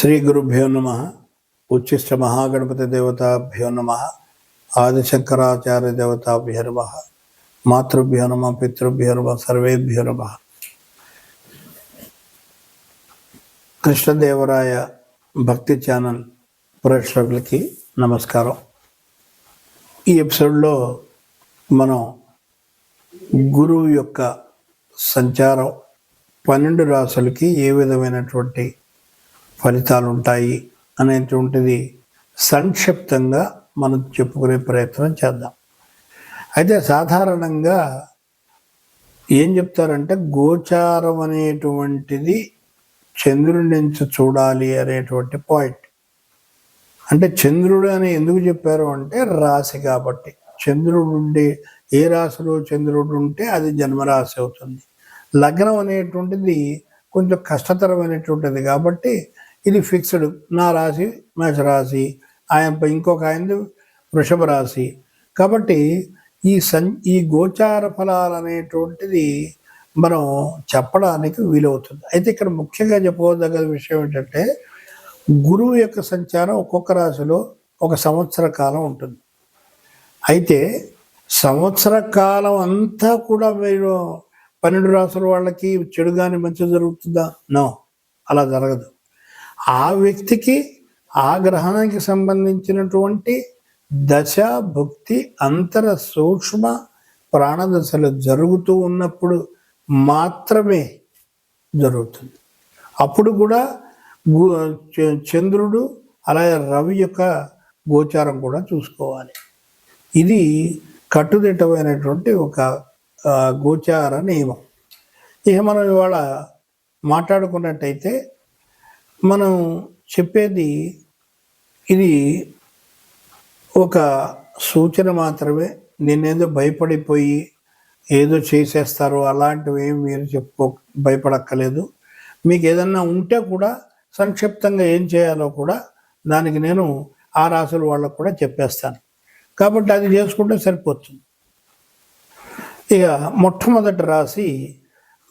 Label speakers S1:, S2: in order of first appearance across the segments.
S1: శ్రీ గురుభ్యో నమ. ఉచ్చిష్ట మహాగణపతి దేవతాభ్యో నమ. ఆదిశంకరాచార్య దేవతాభ్యో నమ. మాతృభ్యో నమ, పితృభ్యో నమ, సర్వేభ్యో నమ. కృష్ణదేవరాయ భక్తి ఛానల్ ప్రేక్షకులకి నమస్కారం. ఈ ఎపిసోడ్లో మనం గురువు యొక్క సంచారం 12 రాశులకి ఏ విధమైనటువంటి ఫలితాలు ఉంటాయి అనేటువంటిది సంక్షిప్తంగా మనం చెప్పుకునే ప్రయత్నం చేద్దాం. అయితే సాధారణంగా ఏం చెప్తారంటే గోచారం అనేటువంటిది చంద్రుడి నుంచి చూడాలి అనేటువంటి పాయింట్. అంటే చంద్రుడు అని ఎందుకు చెప్పారు అంటే రాశి కాబట్టి. చంద్రుడు ఉండే ఏ రాశిలో చంద్రుడు ఉంటే అది జన్మరాశి అవుతుంది. లగ్నం అనేటువంటిది కొంచెం కష్టతరమైనటువంటిది కాబట్టి ఇది ఫిక్స్డ్. నా రాశి మేషరాశి, ఇంకొక ఆయనది వృషభ రాశి. కాబట్టి ఈ గోచార ఫలాలు అనేటువంటిది మనం చెప్పడానికి వీలవుతుంది. అయితే ఇక్కడ ముఖ్యంగా చెప్పుకోదగ్గ విషయం ఏంటంటే గురువు యొక్క సంచారం ఒక్కొక్క రాశిలో ఒక సంవత్సర కాలం ఉంటుంది. అయితే సంవత్సర కాలం అంతా కూడా మీరు 12 రాసుల వాళ్ళకి చెడు కానీ మంచి జరుగుతుందా? నో, అలా జరగదు. ఆ వ్యక్తికి ఆ గ్రహానికి సంబంధించినటువంటి దశ భుక్తి అంతర సూక్ష్మ ప్రాణదశలు జరుగుతూ ఉన్నప్పుడు మాత్రమే జరుగుతుంది. అప్పుడు కూడా చంద్రుడు అలాగే రవి యొక్క గోచారం కూడా చూసుకోవాలి. ఇది కట్టుదిట్టమైనటువంటి ఒక గోచార నియమం. ఇక మనం ఇవాళ మాట్లాడుకున్నట్టయితే మనం చెప్పేది ఇది ఒక సూచన మాత్రమే. నేనేదో భయపడిపోయి ఏదో చేసేస్తారు అలాంటివి ఏమి మీరు భయపడక్కలేదు. మీకు ఏదన్నా ఉంటే కూడా సంక్షిప్తంగా ఏం చేయాలో కూడా దానికి నేను ఆ రాశుల వాళ్ళకు కూడా చెప్పేస్తాను. కాబట్టి అది చేసుకుంటే సరిపోతుంది. ఇక మొట్టమొదటి రాశి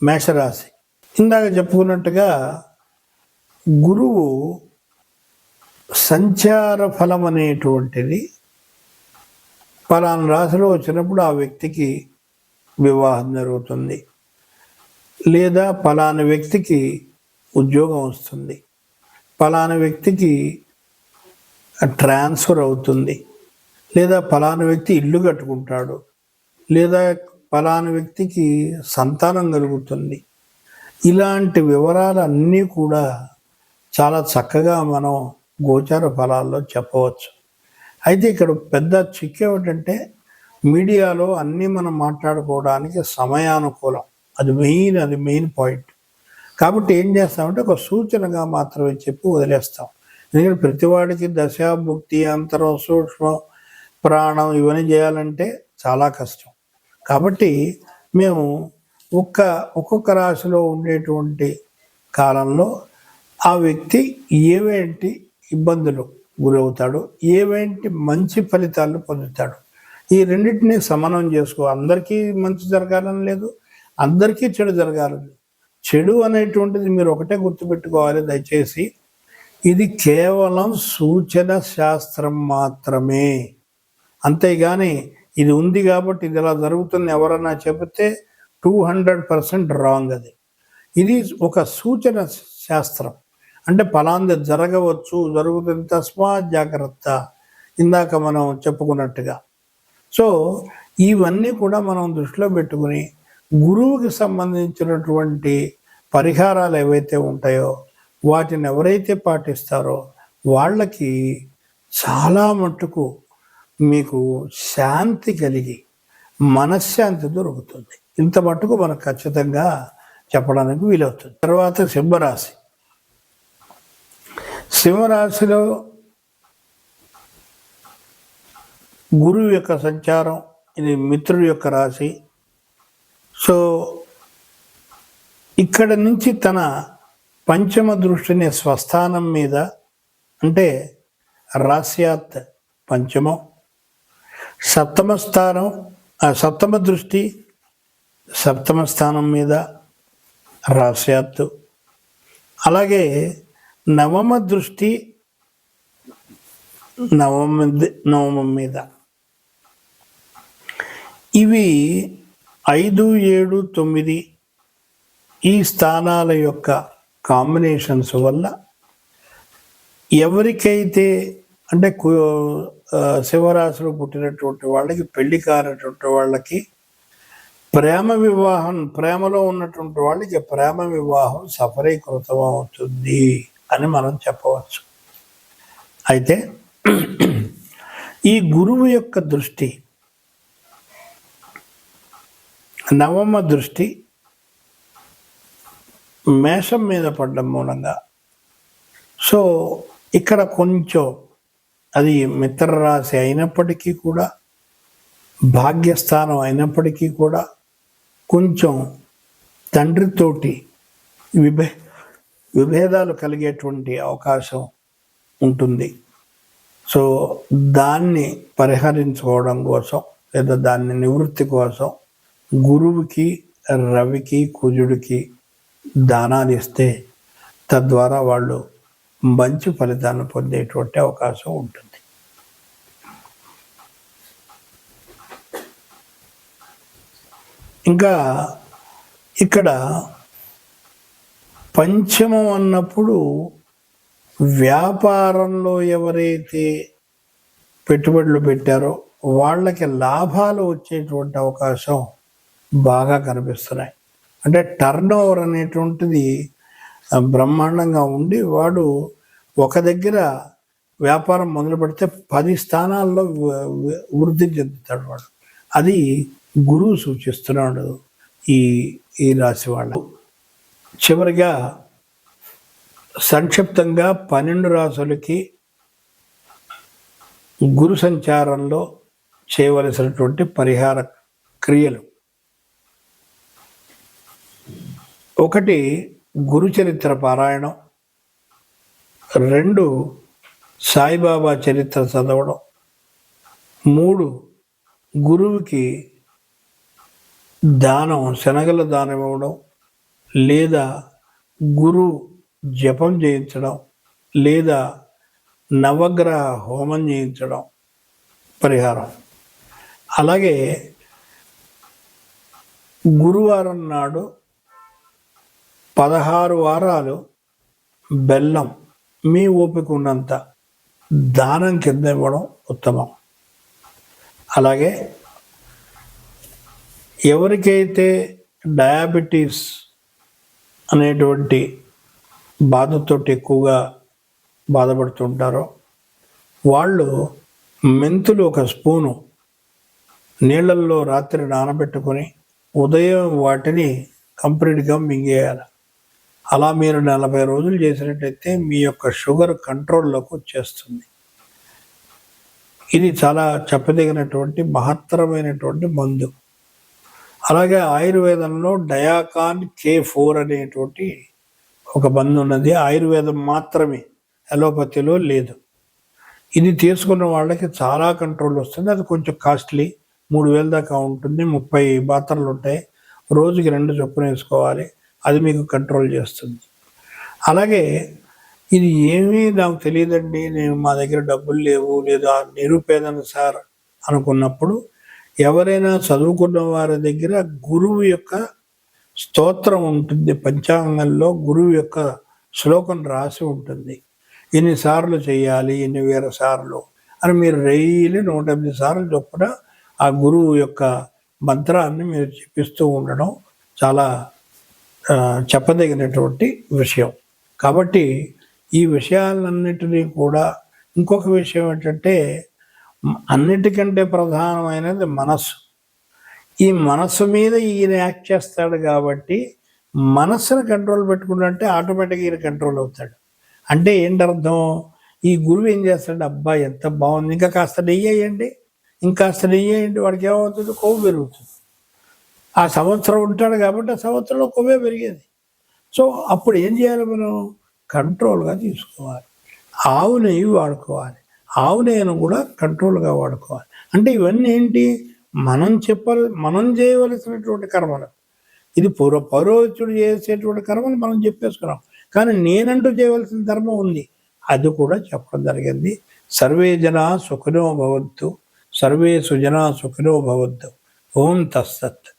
S1: మేషరాశి. ఇందాక చెప్పుకున్నట్టుగా గురువు సంచార ఫలం అనేటువంటిది పలానా రాశిలో వచ్చినప్పుడు ఆ వ్యక్తికి వివాహం జరుగుతుంది, లేదా పలానా వ్యక్తికి ఉద్యోగం వస్తుంది, పలానా వ్యక్తికి ట్రాన్స్ఫర్ అవుతుంది, లేదా పలానా వ్యక్తి ఇల్లు కట్టుకుంటాడు, లేదా పలానా వ్యక్తికి సంతానం కలుగుతుంది. ఇలాంటి వివరాలన్నీ కూడా చాలా చక్కగా మనం గోచార ఫలాల్లో చెప్పవచ్చు. అయితే ఇక్కడ పెద్ద చిక్కు ఏమిటంటే మీడియాలో అన్నీ మనం మాట్లాడుకోవడానికి సమయానుకూలం. అది మెయిన్ పాయింట్. కాబట్టి ఏం చేస్తామంటే ఒక సూచనగా మాత్రమే చెప్పి వదిలేస్తాం. ఎందుకంటే ప్రతివాడికి దశ భుక్తి అంతరం సూక్ష్మం ప్రాణం ఇవన్నీ చేయాలంటే చాలా కష్టం. కాబట్టి మేము ఒక్కొక్క రాశిలో ఉండేటువంటి కాలంలో ఆ వ్యక్తి ఏవేంటి ఇబ్బందులు గురవుతాడు, ఏవేంటి మంచి ఫలితాలను పొందుతాడు, ఈ రెండింటినీ సమన్వయం చేసుకో. అందరికీ మంచి జరగాలని లేదు, అందరికీ చెడు జరగాలని. చెడు అనేటువంటిది మీరు ఒకటే గుర్తుపెట్టుకోవాలి దయచేసి, ఇది కేవలం సూచన శాస్త్రం మాత్రమే. అంతేగాని ఇది ఉంది కాబట్టి ఇది ఇలా జరుగుతుంది ఎవరన్నా చెబితే 200% రాంగ్. అది ఇది ఒక సూచన శాస్త్రం. అంటే ఫలాంది జరగవచ్చు, జరుగుతుంది, తస్మాత్ జాగ్రత్త. ఇందాక మనం చెప్పుకున్నట్టుగా. సో ఇవన్నీ కూడా మనం దృష్టిలో పెట్టుకుని గురువుకి సంబంధించినటువంటి పరిహారాలు ఏవైతే ఉంటాయో వాటిని ఎవరైతే పాటిస్తారో వాళ్ళకి చాలా మట్టుకు మీకు శాంతి కలిగి మనశ్శాంతి దొరుకుతుంది. ఇంత మట్టుకు మనకు ఖచ్చితంగా చెప్పడానికి వీలవుతుంది. తర్వాత సింహరాశి. సింహరాశిలో గురువు యొక్క సంచారం, ఇది మిత్రుడి యొక్క రాశి. సో ఇక్కడ నుంచి తన పంచమ దృష్టిని స్వస్థానం మీద, అంటే రాస్యాత్ పంచమం, సప్తమ దృష్టి సప్తమ స్థానం మీద రాస్యాత్తు, అలాగే నవమ దృష్టి నవమం మీద. ఇవి 5, 7, 9 ఈ స్థానాల యొక్క కాంబినేషన్స్ వల్ల ఎవరికైతే అంటే శివరాశిలో పుట్టినటువంటి వాళ్ళకి, పెళ్లి కానటువంటి వాళ్ళకి ప్రేమలో ఉన్నటువంటి వాళ్ళకి ప్రేమ వివాహం సఫలీకృతం అవుతుంది అని మనం చెప్పవచ్చు. అయితే ఈ గురువు యొక్క దృష్టి, నవమ దృష్టి మేషం మీద పడ్డం మూలంగా, సో ఇక్కడ కొంచెం అది మిత్రరాశి అయినప్పటికీ కూడా, భాగ్యస్థానం అయినప్పటికీ కూడా కొంచెం తండ్రితోటి విభేదాలు కలిగేటువంటి అవకాశం ఉంటుంది. సో దాన్ని పరిహరించుకోవడం కోసం లేదా దాన్ని నివృత్తి కోసం గురువుకి, రవికి, కుజుడికి దానాలు ఇస్తే తద్వారా వాళ్ళు మంచి ఫలితాన్ని పొందేటువంటి అవకాశం ఉంటుంది. ఇంకా ఇక్కడ పంచమం అన్నప్పుడు వ్యాపారంలో ఎవరైతే పెట్టుబడులు పెట్టారో వాళ్ళకి లాభాలు వచ్చేటువంటి అవకాశం బాగా కనిపిస్తున్నాయి. అంటే టర్న్ ఓవర్ అనేటువంటిది బ్రహ్మాండంగా ఉండి వాడు ఒక దగ్గర వ్యాపారం మొదలు పెడితే 10 స్థానాల్లో వృద్ధి చెందుతాడు వాడు. అది గురువు సూచిస్తున్నాడు ఈ రాశి వాళ్ళు. చివరిగా సంక్షిప్తంగా 12 రాశులకి గురు సంచారంలో చేయవలసినటువంటి పరిహార క్రియలు. 1 గురు చరిత్ర పారాయణం, 2 సాయిబాబా చరిత్ర చదవడం, 3 గురువుకి దానం, శనగల దానం ఇవ్వడం, లేదా గురు జపం చేయించడం, లేదా నవగ్రహ హోమం చేయించడం పరిహారం. అలాగే గురువారం నాడు 16 వారాలు బెల్లం మీ ఓపిక ఉన్నంత దానం కింద ఇవ్వడం ఉత్తమం. అలాగే ఎవరికైతే డయాబెటీస్ అనేటువంటి బాధతో ఎక్కువగా బాధపడుతుంటారో వాళ్ళు మెంతులు 1 స్పూను నీళ్ళల్లో రాత్రి నానబెట్టుకొని ఉదయం వాటిని కంప్లీట్గా మింగేయాలి. అలా మీరు 40 రోజులు చేసినట్టయితే మీ యొక్క షుగర్ కంట్రోల్లోకి వచ్చేస్తుంది. ఇది చాలా చెప్పదగినటువంటి మహత్తరమైనటువంటి మందు. అలాగే ఆయుర్వేదంలో డయాకాన్ K4 అనేటువంటి ఒక మందు ఉన్నది. ఆయుర్వేదం మాత్రమే, అలోపతిలో లేదు. ఇది తీసుకున్న వాళ్ళకి చాలా కంట్రోల్ వస్తుంది. అది కొంచెం కాస్ట్లీ, 3000 దాకా ఉంటుంది. 30 మాత్రలు ఉంటాయి. రోజుకి 2 చొప్పున వేసుకోవాలి. అది మీకు కంట్రోల్ చేస్తుంది. అలాగే ఇది ఏమీ నాకు తెలియదండి, మా దగ్గర డబ్బులు లేవు, లేదా నిరుపేదను సార్ అనుకున్నప్పుడు ఎవరైనా చదువుకున్న వారి దగ్గర గురువు యొక్క స్తోత్రం ఉంటుంది. పంచాంగంలో గురువు యొక్క శ్లోకం రాసి ఉంటుంది. ఎన్నిసార్లు చేయాలి, ఎన్ని వేల సార్లు అని మీరు డైలీ 108 సార్లు చొప్పున ఆ గురువు యొక్క మంత్రాన్ని మీరు చెప్పిస్తూ ఉండడం చాలా చెప్పదగినటువంటి విషయం. కాబట్టి ఈ విషయాలన్నిటినీ కూడా, ఇంకొక విషయం ఏంటంటే అన్నిటికంటే ప్రధానమైనది మనస్సు. ఈ మనస్సు మీద ఈయన యాక్ట్ చేస్తాడు కాబట్టి మనస్సును కంట్రోల్ పెట్టుకుంటే ఆటోమేటిక్గా ఈయన కంట్రోల్ అవుతాడు. అంటే ఏంటి అర్థం? ఈ గురువు ఏం చేస్తాడు, అబ్బా ఎంత బాగుంది, ఇంకా కాస్త నెయ్యి వేయండి, ఇంకాస్త నెయ్యి వేయండి, వాడికి ఏమవుతుంది, కొవ్వు పెరుగుతుంది. ఆ సంవత్సరం ఉంటాడు కాబట్టి ఆ సంవత్సరంలో కొవ్వే పెరిగేది. సో అప్పుడు ఏం చేయాలి, మనం కంట్రోల్గా తీసుకోవాలి. ఆవు నెయ్యి వాడుకోవాలి, ఆవు నెయ్యిని కూడా కంట్రోల్గా వాడుకోవాలి. అంటే ఇవన్నీ ఏంటి, మనం చేయవలసినటువంటి కర్మలు. ఇది పౌరోహితుడు చేసేటువంటి కర్మలు మనం చెప్పేసుకున్నాం. కానీ నేనంటూ చేయవలసిన ధర్మం ఉంది, అది కూడా చెప్పడం జరిగింది. సర్వే జనా సుఖినో భవంతు, సర్వే సుజనా సుఖినో భవంతు. ఓం తత్సత్.